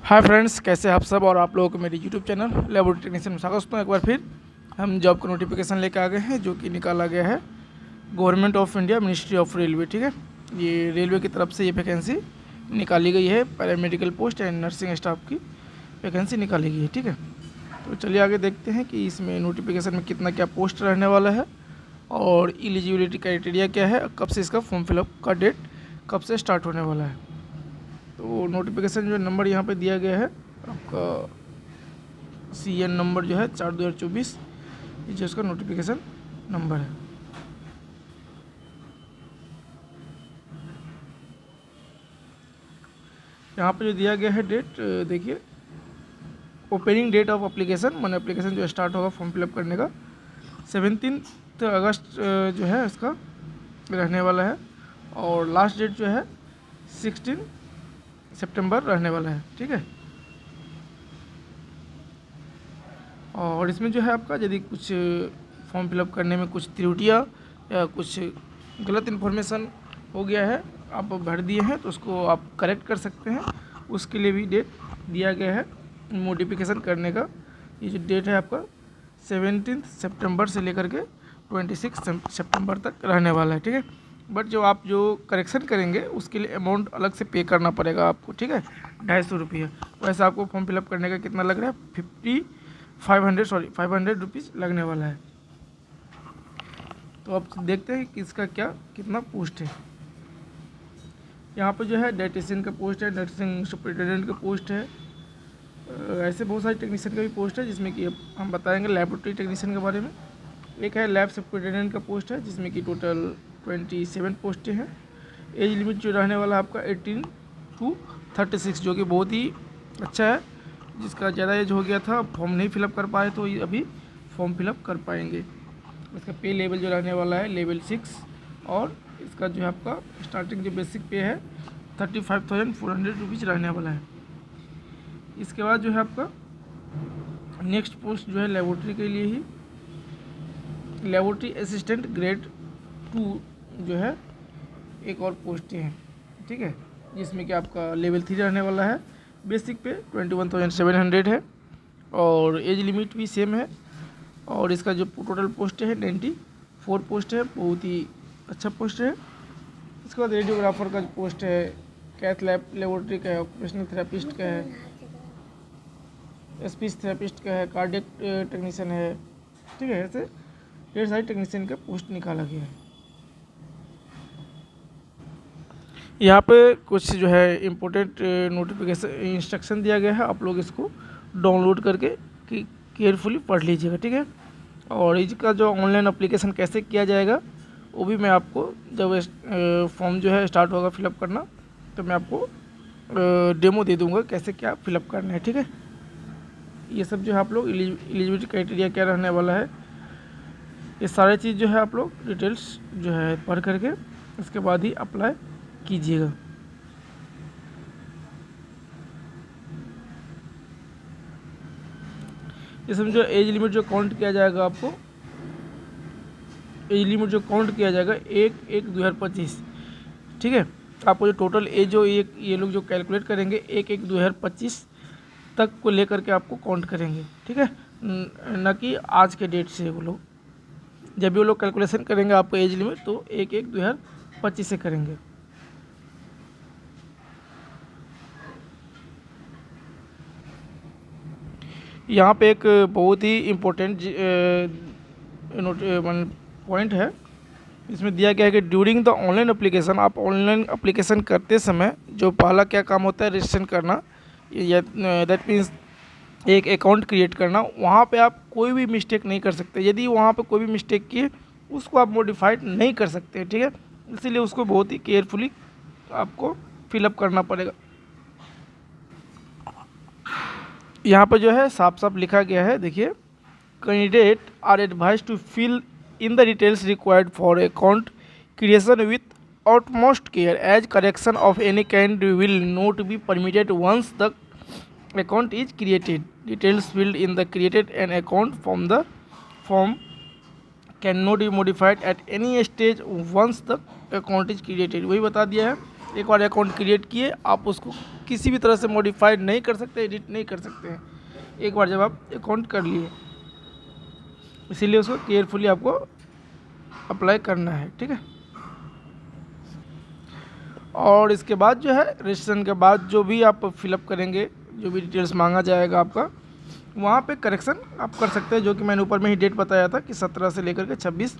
Hi friends, कैसे आप सब और आप लोगों को मेरी यूट्यूब चैनल लेबोरेटरी टेक्नीशियन में स्वागत हूँ। एक बार फिर हम जॉब का नोटिफिकेशन लेकर आ गए हैं जो कि निकाला गया है government of India, ministry of railway. ठीक है, ये रेलवे की तरफ से ये वैकेंसी निकाली गई है। Paramedical post and nursing staff की वैकेंसी निकाली गई है। ठीक है, तो चलिए आगे देखते हैं कि इसमें नोटिफिकेशन में कितना क्या पोस्ट रहने वाला है और एलिजिबिलिटी क्राइटेरिया क्या है, कब से इसका फॉर्म फिलअप का डेट कब से स्टार्ट होने वाला है। तो नोटिफिकेशन जो नंबर यहाँ पे दिया गया है आपका CN नंबर जो है 4/2024, ये जो उसका नोटिफिकेशन नंबर है। यहाँ पे जो दिया गया है डेट देखिए, ओपनिंग डेट ऑफ एप्लीकेशन, मैंने एप्लीकेशन जो स्टार्ट होगा फॉर्म फिलअप करने का 17 अगस्त जो है इसका रहने वाला है और लास्ट डेट जो है 16 सितंबर रहने वाला है। ठीक है, और इसमें जो है आपका यदि कुछ फॉर्म फिलअप करने में कुछ त्रुटियाँ या कुछ गलत इन्फॉर्मेशन हो गया है, आप भर दिए हैं तो उसको आप करेक्ट कर सकते हैं। उसके लिए भी डेट दिया गया है मॉडिफिकेशन करने का। ये जो डेट है आपका 17 सितंबर से लेकर के 26 सितंबर तक रहने वाला है। ठीक है, बट जो आप जो करेक्शन करेंगे उसके लिए अमाउंट अलग से पे करना पड़ेगा आपको। ठीक है, 250 रुपये। वैसे आपको फॉर्म फिलअप करने का कितना लग रहा है, 500 रुपीज़ लगने वाला है। तो अब देखते हैं कि इसका कितना पोस्ट है। यहाँ पे जो है डाइटिशियन का पोस्ट है, नर्सिंग सुपरिटेंडेंट का पोस्ट है, ऐसे बहुत सारे टेक्नीशियन का भी पोस्ट है जिसमें कि हम बताएंगे लेबोरेटरी टेक्नीशियन के बारे में। एक है लैब सुपरिटेंडेंट का पोस्ट है जिसमें कि टोटल 27 पोस्टें हैं। एज लिमिट जो रहने वाला है आपका 18 to 36, जो कि बहुत ही अच्छा है। जिसका ज़्यादा एज हो गया था, फॉर्म नहीं फिलअप कर पाए, तो ये अभी फॉर्म फिलअप कर पाएंगे। इसका पे लेवल जो रहने वाला है लेवल 6 और इसका जो है आपका स्टार्टिंग जो बेसिक पे है 35,400 रुपीज़ रहने वाला है। इसके बाद जो है आपका नेक्स्ट पोस्ट जो है लेबोरेटरी के लिए ही, लेबोरेटरी असिस्टेंट ग्रेड 2 जो है एक और पोस्टें हैं। ठीक है, जिसमें कि आपका लेवल 3 रहने वाला है। बेसिक पे 21,700 है और एज लिमिट भी सेम है। और इसका जो टोटल पोस्ट है 94 पोस्ट है, बहुत ही अच्छा पोस्ट है। इसके बाद रेडियोग्राफर का पोस्ट है, कैथ लैब लेबोरेटरी का है, ऑक्यूपेशनल थेरेपिस्ट का है, स्पीच थेरेपिस्ट का है, कार्डियक टेक्नीशियन है। ठीक है, ऐसे ढेर सारे टेक्नीशियन का पोस्ट निकाला गया है। यहाँ पे कुछ जो है इम्पोर्टेंट नोटिफिकेशन इंस्ट्रक्शन दिया गया है, आप लोग इसको डाउनलोड करके केयरफुली पढ़ लीजिएगा। ठीक है, और इसका जो ऑनलाइन एप्लीकेशन कैसे किया जाएगा वो भी मैं आपको जब फॉर्म जो है स्टार्ट होगा फिलअप करना तो मैं आपको डेमो दे दूंगा कैसे क्या फिलअप करना है। ठीक है, ये सब जो है आप लोग एलिजिबिलिटी क्राइटेरिया क्या रहने वाला है, ये सारी चीज़ जो है आप लोग डिटेल्स जो है पढ़ करके इसके बाद ही अप्लाई कीजिएगा। इसमें जो एज लिमिट जो काउंट किया जाएगा, आपको एज लिमिट जो काउंट किया जाएगा 1/1/2025। ठीक है, आपको जो टोटल एज जो ये लोग जो कैलकुलेट करेंगे 1/1/2025 तक को लेकर के आपको काउंट करेंगे। ठीक है, न कि आज के डेट से। वो लोग जब भी वो लोग कैलकुलेशन करेंगे आपको एज लिमिट तो 1/1/2025 से करेंगे। यहाँ पे एक बहुत ही इम्पोर्टेंट पॉइंट है, इसमें दिया गया है कि ड्यूरिंग द ऑनलाइन एप्लीकेशन, आप ऑनलाइन एप्लीकेशन करते समय जो पहला क्या काम होता है रजिस्ट्रेशन करना, दैट मीन्स एक अकाउंट क्रिएट करना। वहाँ पे आप कोई भी मिस्टेक नहीं कर सकते। यदि वहाँ पे कोई भी मिस्टेक किए उसको आप मॉडिफाइड नहीं कर सकते। ठीक है, इसीलिए उसको बहुत ही केयरफुली आपको फिलअप करना पड़ेगा। यहाँ पर जो है साफ साफ लिखा गया है, देखिए, candidate are advise to fill in the details required for account creation with utmost care as correction of any kind will not be permitted once the account is created. Details filled in the created an account from the form cannot be modified at any stage once the account is created. वही बता दिया है एक बार account create किए, आप उसको किसी भी तरह से मॉडिफाइड नहीं कर सकते, एडिट नहीं कर सकते हैं, एक बार जब आप अकाउंट कर लिए। इसीलिए उसको केयरफुली आपको अप्लाई करना है, ठीक है। और इसके बाद जो है रजिस्ट्रेशन के बाद जो भी आप फिलअप करेंगे, जो भी डिटेल्स मांगा जाएगा आपका, वहाँ पे करेक्शन आप कर सकते हैं, जो कि मैंने ऊपर में ही डेट बताया था कि 17 से लेकर के 26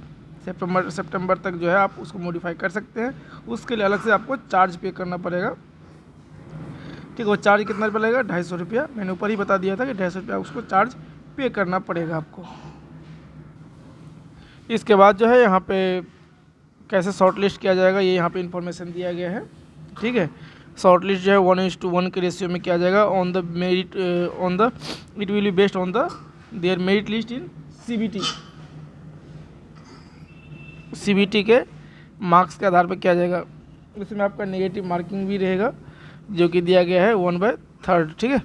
सितंबर तक जो है आप उसको मॉडिफाई कर सकते हैं। उसके लिए अलग से आपको चार्ज पे करना पड़ेगा, ठीक है। वो चार्ज कितना रुपया लगेगा? 250 रुपया। मैंने ऊपर ही बता दिया था कि 250 रुपया उसको चार्ज पे करना पड़ेगा आपको। इसके बाद जो है यहाँ पे कैसे शॉर्ट लिस्ट किया जाएगा, ये यहाँ पे इन्फॉर्मेशन दिया गया है, ठीक है। शॉर्ट लिस्ट जो है 1:1 के रेशियो में किया जाएगा। On the merit it will be based on the there merit list in CBT के मार्क्स के आधार पर किया जाएगा। इसमें आपका नेगेटिव मार्किंग भी रहेगा, जो कि दिया गया है 1/3, ठीक है।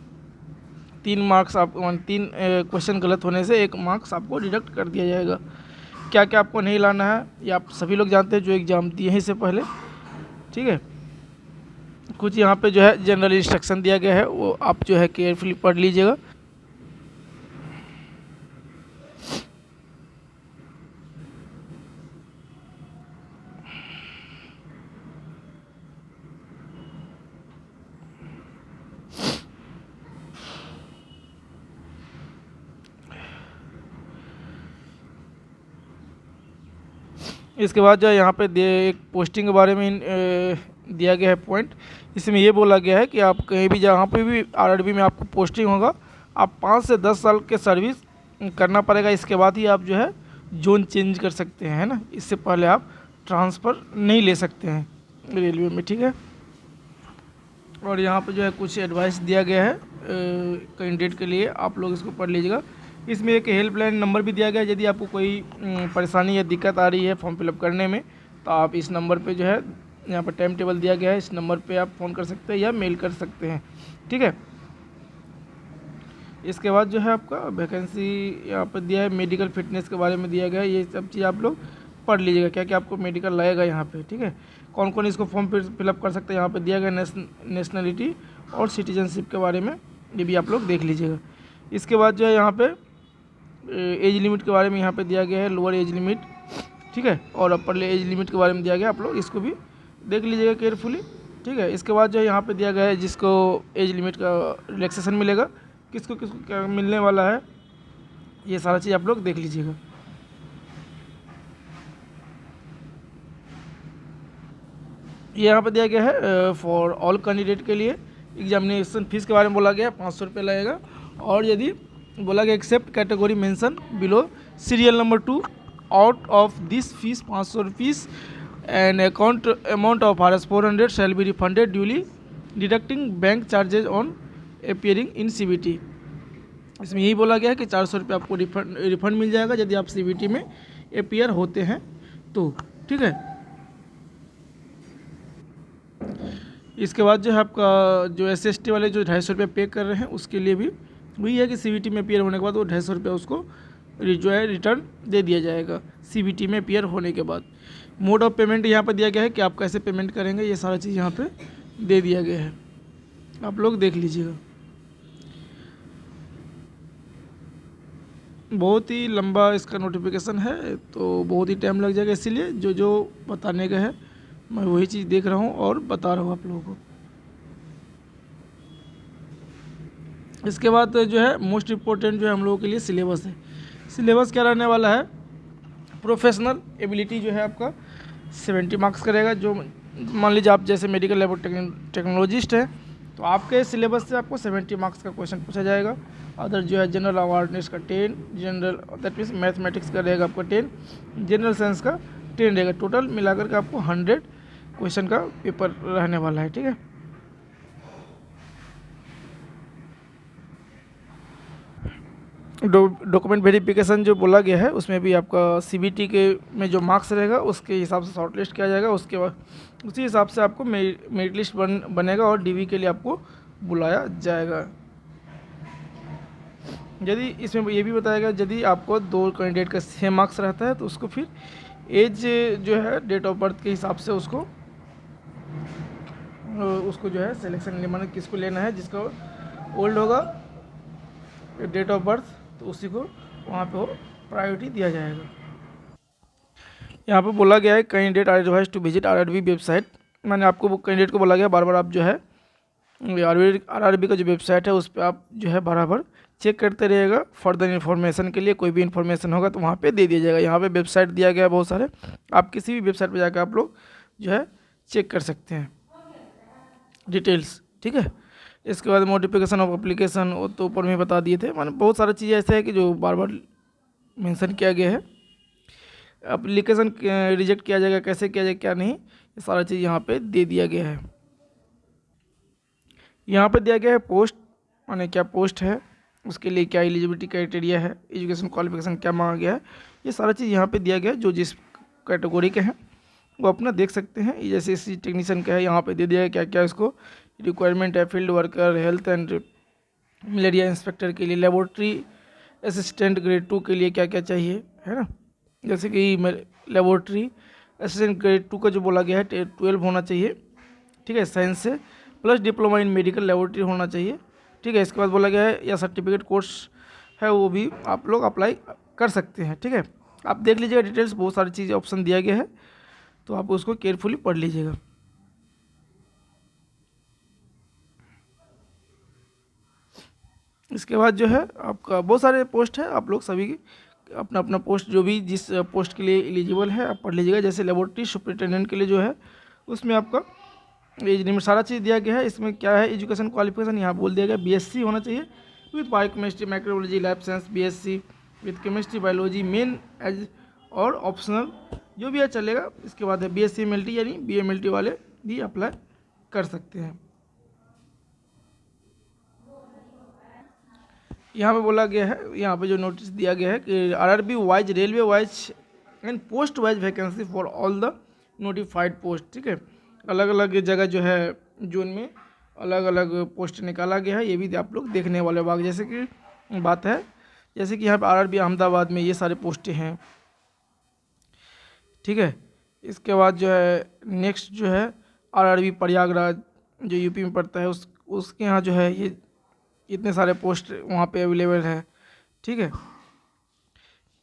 3 मार्क्स आप 3 क्वेश्चन गलत होने से 1 मार्क्स आपको डिडक्ट कर दिया जाएगा। क्या क्या आपको नहीं लाना है ये आप सभी लोग जानते हैं जो एग्ज़ाम दिए हैं इससे पहले, ठीक है। कुछ यहाँ पे जो है जनरल इंस्ट्रक्शन दिया गया है, वो आप जो है केयरफुली पढ़ लीजिएगा। इसके बाद जो है यहाँ पे एक पोस्टिंग के बारे में दिया गया है पॉइंट। इसमें ये बोला गया है कि आप कहीं भी जहाँ पे भी आरआरबी में आपको पोस्टिंग होगा, आप 5 से 10 साल के सर्विस करना पड़ेगा। इसके बाद ही आप जो है जोन चेंज कर सकते हैं, है ना। इससे पहले आप ट्रांसफ़र नहीं ले सकते हैं रेलवे में, ठीक है। और यहाँ पे जो है कुछ एडवाइस दिया गया है कैंडिडेट के लिए, आप लोग इसको पढ़ लीजिएगा। इसमें एक हेल्पलाइन नंबर भी दिया गया है, यदि आपको कोई परेशानी या दिक्कत आ रही है फॉर्म फिलअप करने में, तो आप इस नंबर पे जो है, यहाँ पर टाइम टेबल दिया गया है, इस नंबर पे आप फ़ोन कर सकते हैं या मेल कर सकते हैं, ठीक है। इसके बाद जो है आपका वैकेंसी यहाँ पर दिया है, मेडिकल फिटनेस के बारे में दिया गया है। ये सब चीज़ आप लोग पढ़ लीजिएगा, क्या क्या आपको मेडिकल लगेगा यहाँ पे, ठीक है। कौन कौन इसको फॉर्म फिलअप कर सकते हैं, यहाँ पे दिया गया नेशनलिटी और सिटीजनशिप के बारे में, ये भी आप लोग देख लीजिएगा। इसके बाद जो है यहाँ पे एज लिमिट के बारे में यहाँ पे दिया गया है, लोअर एज लिमिट, ठीक है, और अपर एज लिमिट के बारे में दिया गया, आप लोग इसको भी देख लीजिएगा केयरफुली, ठीक है। इसके बाद जो है यहाँ पे दिया गया है जिसको एज लिमिट का रिलैक्सेशन मिलेगा, किसको किसको क्या मिलने वाला है, ये सारा चीज़ आप लोग देख लीजिएगा। ये यहाँ पे दिया गया है फॉर ऑल कैंडिडेट के लिए एग्जामिनेशन फीस के बारे में बोला गया है, 500 रुपये लगेगा। और यदि बोला गया except category mention below serial number 2 out of this fees 500 rupees and amount of RS 400 shall be refunded duly deducting bank charges on appearing in CBT। इसमें यही बोला गया है कि 400 रुपये आपको रिफंड मिल जाएगा यदि आप CBT में अपीयर होते हैं तो, ठीक है। इसके बाद जो है आपका जो SST वाले जो 250 रुपये पे कर रहे हैं उसके लिए भी वही है कि CBT में अपीयर होने के बाद वो 250 रुपये उसको जो है रिटर्न दे दिया जाएगा CBT में अपीयर होने के बाद। मोड ऑफ पेमेंट यहाँ पर दिया गया है कि आप कैसे पेमेंट करेंगे, ये सारा चीज़ यहाँ पे दे दिया गया है, आप लोग देख लीजिएगा। बहुत ही लंबा इसका नोटिफिकेशन है तो बहुत ही टाइम लग जाएगा, इसीलिए जो जो बताने का है मैं वही चीज़ देख रहा हूँ और बता रहा हूँ आप लोगों को। इसके बाद जो है मोस्ट इम्पोर्टेंट जो है हम लोगों के लिए सिलेबस है। सिलेबस क्या रहने वाला है, प्रोफेशनल एबिलिटी जो है आपका 70 मार्क्स करेगा। जो मान लीजिए आप जैसे मेडिकल लेबोरेटरी टेक्नोलॉजिस्ट हैं तो आपके सिलेबस से आपको 70 मार्क्स का क्वेश्चन पूछा जाएगा। अदर जो है जनरल अवेयरनेस का 10, जनरल दैट मीन्स मैथमेटिक्स का रहेगा आपका 10, जनरल साइंस का 10 रहेगा। टोटल मिलाकर के आपको 100 क्वेश्चन का पेपर रहने वाला है, ठीक है। डॉक्यूमेंट वेरिफिकेशन जो बोला गया है उसमें भी आपका CBT के में जो मार्क्स रहेगा उसके हिसाब से शॉर्ट लिस्ट किया जाएगा। उसके बाद उसी हिसाब से आपको मेरिट लिस्ट बनेगा और DV के लिए आपको बुलाया जाएगा। यदि इसमें ये भी बताया गया यदि आपको 2 कैंडिडेट का सेम मार्क्स रहता है तो उसको फिर एज जो है डेट ऑफ बर्थ के हिसाब से उसको उसको जो है सिलेक्शन माने किसको लेना है, जिसका ओल्ड होगा डेट ऑफ बर्थ तो उसी को वहाँ पे वो प्रायोरिटी दिया जाएगा। यहाँ पे बोला गया है candidate are advise to visit RRB website, मैंने आपको वो कैंडिडेट को बोला गया बार बार आप जो है आरआरबी का जो वेबसाइट है उस पर आप जो है बराबर चेक करते रहिएगा। फर्दर इन्फॉर्मेशन के लिए कोई भी इन्फॉर्मेशन होगा तो वहाँ पे दे दिया जाएगा। यहाँ पे वेबसाइट दिया गया है बहुत सारे, आप किसी भी वेबसाइट पे जाकर आप लोग जो है चेक कर सकते हैं डिटेल्स, ठीक है। इसके बाद मॉडिफिकेशन ऑफ एप्लीकेशन वो तो ऊपर में बता दिए थे, माने बहुत सारी चीज़ें ऐसे है कि जो बार बार मेंशन किया गया है। एप्लीकेशन रिजेक्ट किया जाएगा, कैसे किया जाएगा क्या नहीं, ये सारा चीज़ यहाँ पे दे दिया गया है। यहाँ पे दिया गया है पोस्ट, माने क्या पोस्ट है, उसके लिए क्या एलिजिबिलिटी क्राइटेरिया है, एजुकेशन क्वालिफिकेशन क्या मांगा गया है, ये सारा चीज़ यहाँ पे दिया गया है। जो जिस कैटेगरी के हैं वो अपना देख सकते हैं। जैसे इसी टेक्नीशियन का है, यहाँ पे दे दिया है क्या क्या इसको रिक्वायरमेंट है। Field worker, health and malaria inspector के लिए, लेबोरेटरी असिस्टेंट ग्रेड 2 के लिए क्या क्या चाहिए, है ना। जैसे कि लेबोरेटरी असिस्टेंट ग्रेड 2 का जो बोला गया है 12 होना चाहिए, ठीक है, साइंस से, plus diploma in medical laboratory होना चाहिए, ठीक है। इसके बाद बोला गया है या सर्टिफिकेट कोर्स है वो भी आप लोग अप्लाई कर सकते हैं, ठीक है। आप देख लीजिएगा डिटेल्स, बहुत सारी चीज़ें ऑप्शन दिया गया है तो आप उसको केयरफुली पढ़ लीजिएगा। इसके बाद जो है आपका बहुत सारे पोस्ट है, आप लोग सभी अपना अपना पोस्ट जो भी जिस पोस्ट के लिए एलिजिबल है आप पढ़ लीजिएगा। जैसे लेबोरेटरी सुपरिटेंडेंट के लिए जो है उसमें आपका एज लिमिट सारा चीज़ दिया गया है। इसमें क्या है एजुकेशन क्वालिफिकेशन यहाँ बोल दिया गया बीएससी होना चाहिए with biochemistry microbiology lab science, BSc with chemistry biology main as और ऑप्शनल जो भी है चलेगा। इसके बाद है बीएससी एमएलटी यानी बीएमएलटी वाले भी अप्लाई कर सकते हैं। यहाँ पे बोला गया है, यहाँ पे जो नोटिस दिया गया है कि RRB wise railway wise and post wise vacancy for all the notified post, ठीक है। अलग अलग जगह जो है जोन में अलग अलग पोस्ट निकाला गया है, ये भी आप लोग देखने वाले बाग जैसे कि बात है। जैसे कि यहाँ पे आरआरबी अहमदाबाद में ये सारे पोस्टें हैं, ठीक है। इसके बाद जो है नेक्स्ट जो है आरआरबी प्रयागराज जो यूपी में पड़ता है उसके यहाँ जो है ये इतने सारे पोस्ट वहाँ पे अवेलेबल है, ठीक है।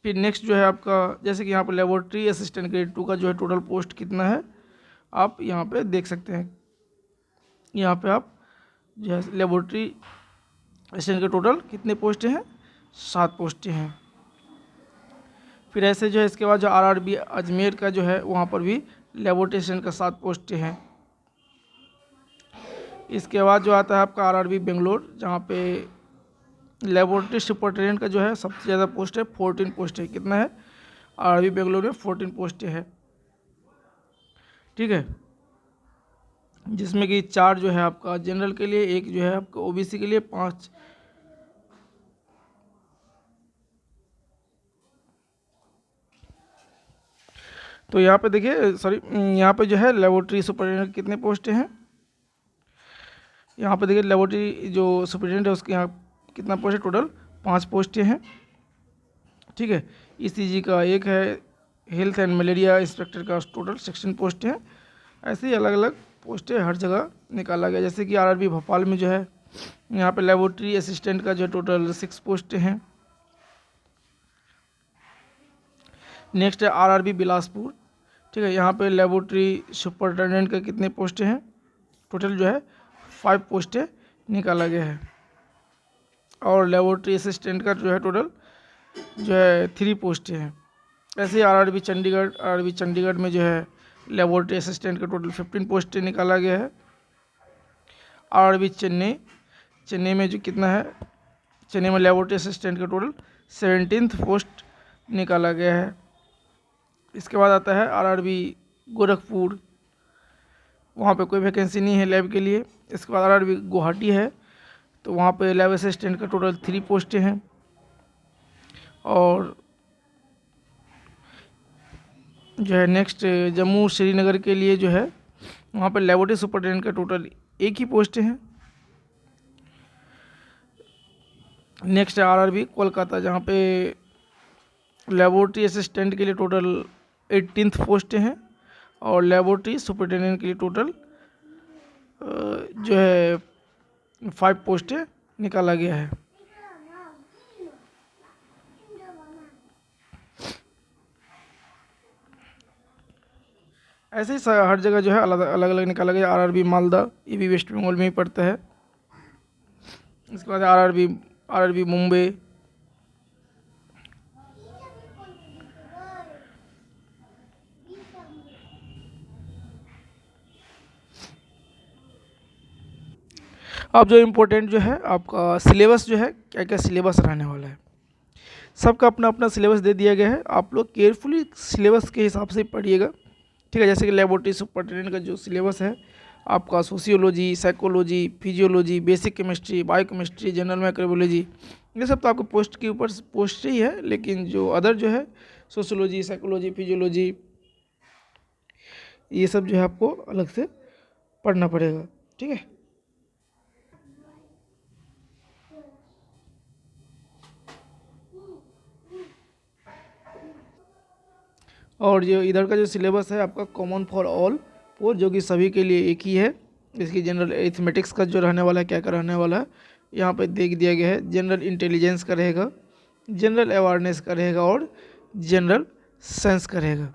फिर नेक्स्ट जो है आपका जैसे कि यहाँ पर लेबोरेटरी असिस्टेंट ग्रेड 2 का जो है टोटल पोस्ट कितना है आप यहाँ पे देख सकते हैं। यहाँ पे आप जो है लेबोरेटरी असिस्टेंट के टोटल कितने पोस्ट हैं, 7 पोस्टें हैं। फिर ऐसे जो है इसके बाद जो आरआरबी अजमेर का जो है वहाँ पर भी लेबोरेटरी असिस्टेंट का 7 पोस्टें हैं। इसके बाद जो आता है आपका आरआरबी बेंगलोर जहाँ पे लेबोरेटरी सुपरिटेंडेंट का जो है सबसे ज़्यादा पोस्ट है, 14 पोस्ट है। कितना है आरआरबी बेंगलोर में 14 पोस्टें है, ठीक है। जिसमें कि 4 जो है आपका जनरल के लिए, 1 जो है आपका ओबीसी के लिए, 5 तो यहाँ पे देखिए सॉरी यहाँ पे जो है लेबोरेटरी सुपरिटेंडेंट कितने पोस्टें हैं। यहाँ पे देखिए लेबोरेटरी जो सुपरिटेंडेंट है उसके यहाँ कितना पोस्ट है, टोटल 5 पोस्टें हैं, ठीक है। ईसीजी का 1 है, हेल्थ एंड मलेरिया इंस्पेक्टर का टोटल 16 पोस्टें हैं। ऐसे ही अलग अलग पोस्टें हर जगह निकाला गया। जैसे कि आरआरबी भोपाल में जो है यहाँ पे लेबोरेटरी असिस्टेंट का जो टोटल 6 पोस्टें हैं। नेक्स्ट है आरआरबी बिलासपुर, ठीक है। यहाँ पे लेबोरेटरी सुपरिटेंडेंट का कितने पोस्टें हैं, टोटल जो है 5 पोस्टें निकाला गया है। और लेबोरेटरी असिस्टेंट का जो है टोटल जो है 3 पोस्टें हैं। ऐसे ही आरआरबी चंडीगढ़ में जो है लेबोरेटरी असिस्टेंट का टोटल 15 पोस्टें निकाला गया है। आरआरबी चेन्नई में जो कितना है, चेन्नई में लेबोरेटरी असिस्टेंट का टोटल 17 पोस्ट निकाला गया है। इसके बाद आता है आरआरबी गोरखपुर, वहाँ पे कोई वैकेंसी नहीं है लैब के लिए। इसके बाद आरआरबी गुवाहाटी है तो वहाँ पे लैब असिस्टेंट का टोटल 3 पोस्टें हैं। और जो है नेक्स्ट जम्मू श्रीनगर के लिए जो है वहाँ पे लेबोरेटरी सुपरिटेंडेंट का टोटल 1 ही पोस्ट है। नेक्स्ट है आरआरबी कोलकाता जहाँ पे लेबोरेटरी असिस्टेंट के लिए टोटल 18 पोस्ट हैं और लेबोरेटरी सुपरिटेंडेंट के लिए टोटल जो है 5 पोस्टें निकाला गया है। ऐसे ही हर जगह जो है अलग अलग अलग निकाला गया। आरआरबी मालदा, ये भी वेस्ट बंगाल में ही पड़ता है। इसके बाद आरआरबी मुंबई, अब जो इम्पोर्टेंट जो है आपका सिलेबस जो है, क्या क्या सिलेबस रहने वाला है, सबका अपना अपना सिलेबस दे दिया गया है। आप लोग केयरफुली सिलेबस के हिसाब से पढ़िएगा, ठीक है। जैसे कि लेबोरेटरी सुपरिटेंडेंट का जो सिलेबस है आपका, sociology, psychology, physiology, basic chemistry, biochemistry, general microbiology, ये सब तो आपको पोस्ट के ऊपर पोस्ट ही है। लेकिन जो अदर जो है सोशियोलॉजी, साइकोलॉजी, फिजियोलॉजी, ये सब जो है आपको अलग से पढ़ना पड़ेगा, ठीक है। और जो इधर का जो सिलेबस है आपका कॉमन फॉर ऑल, वो जो कि सभी के लिए एक ही है। इसकी जनरल एरिथमेटिक्स का जो रहने वाला है, क्या क्या रहने वाला है यहाँ पे देख दिया गया है। जनरल इंटेलिजेंस का रहेगा, जनरल अवेयरनेस का रहेगा और जनरल साइंस का रहेगा।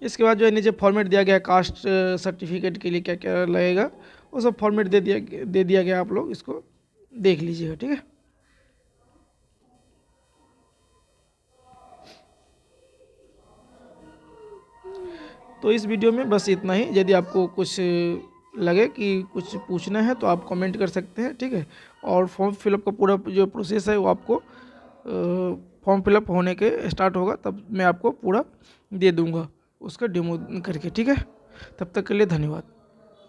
इसके बाद जो है नीचे फॉर्मेट दिया गया है, कास्ट सर्टिफिकेट के लिए क्या क्या लगेगा वो सब फॉर्मेट दे दिया गया। आप लोग इसको देख लीजिएगा, ठीक है। तो इस वीडियो में बस इतना ही। यदि आपको कुछ लगे कि कुछ पूछना है तो आप कमेंट कर सकते हैं, ठीक है। और फॉर्म फिलअप का पूरा जो प्रोसेस है वो आपको फॉर्म फिलअप होने के स्टार्ट होगा तब मैं आपको पूरा दे दूंगा उसका डेमो करके, ठीक है। तब तक के लिए धन्यवाद।